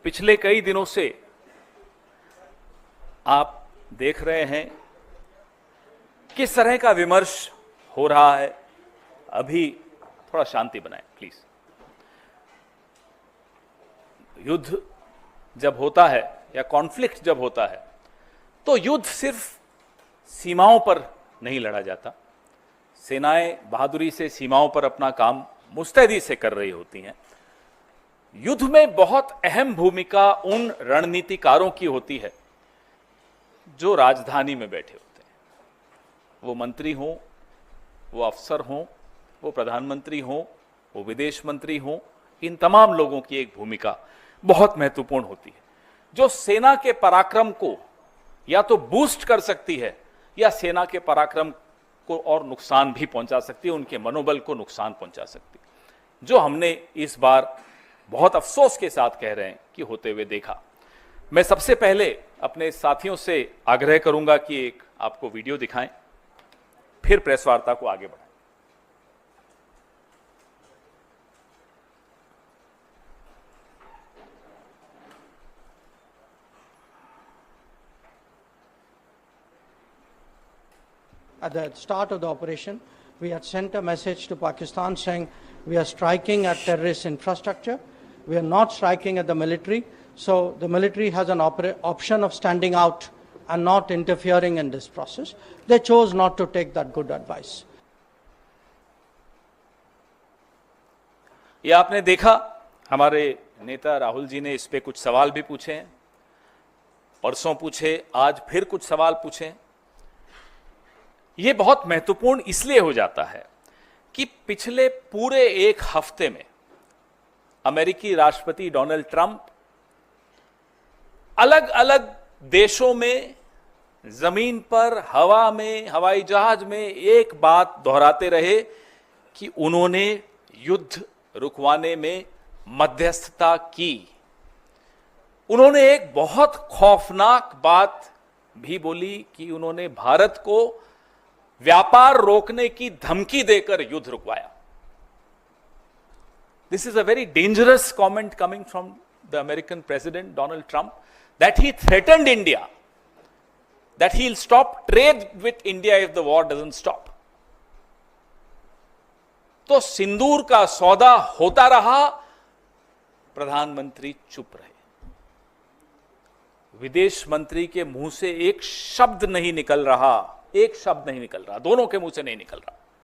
पिछले कई दिनों से आप देख रहे हैं किस तरह का विमर्श हो रहा है। अभी थोड़ा शांति बनाएं प्लीज। युद्ध जब होता है या कॉन्फ्लिक्ट जब होता है तो युद्ध सिर्फ सीमाओं पर नहीं लड़ा जाता। सेनाएं बहादुरी से सीमाओं पर अपना काम मुस्तैदी से कर रही होती हैं। युद्ध में बहुत अहम भूमिका उन रणनीतिकारों की होती है जो राजधानी में बैठे होते हैं। वो मंत्री हों, वो अफसर हों, वो प्रधानमंत्री हों, वो विदेश मंत्री हों, इन तमाम लोगों की एक भूमिका बहुत महत्वपूर्ण होती है जो सेना के पराक्रम को या तो बूस्ट कर सकती है या सेना के पराक्रम को और नुकसान भी पहुंचा सकती है, उनके मनोबल को नुकसान पहुंचा सकती है, जो हमने इस बार बहुत अफसोस के साथ कह रहे हैं कि होते हुए देखा। मैं सबसे पहले अपने साथियों से आग्रह करूंगा कि एक आपको वीडियो दिखाएं, फिर प्रेस वार्ता को आगे बढ़ाएं। At the start of the operation, we had sent a message to Pakistan saying we are striking at terrorist infrastructure. We are not striking at the military. So the military has an option of standing out and not interfering in this process. They chose not to take that good advice. ये आपने देखा, हमारे नेता राहुल जी ने इस पे कुछ सवाल भी पूछे हैं, परसों पूछे, आज फिर कुछ सवाल पूछे। ये बहुत महत्वपूर्ण इसलिए हो जाता है कि पिछले पूरे एक हफ्ते में अमेरिकी राष्ट्रपति डोनाल्ड ट्रंप अलग अलग देशों में, जमीन पर, हवा में, हवाई जहाज में एक बात दोहराते रहे कि उन्होंने युद्ध रुकवाने में मध्यस्थता की। उन्होंने एक बहुत खौफनाक बात भी बोली कि उन्होंने भारत को व्यापार रोकने की धमकी देकर युद्ध रुकवाया। This is a very dangerous comment coming from the American President Donald Trump, that he threatened India, that he'll stop trade with India if the war doesn't stop. तो सिंदूर का सौदा होता रहा, प्रधानमंत्री चुप रहे। विदेश मंत्री के मुंह से एक शब्द नहीं निकल रहा, एक शब्द नहीं निकल रहा, दोनों के मुंह से नहीं निकल रहा।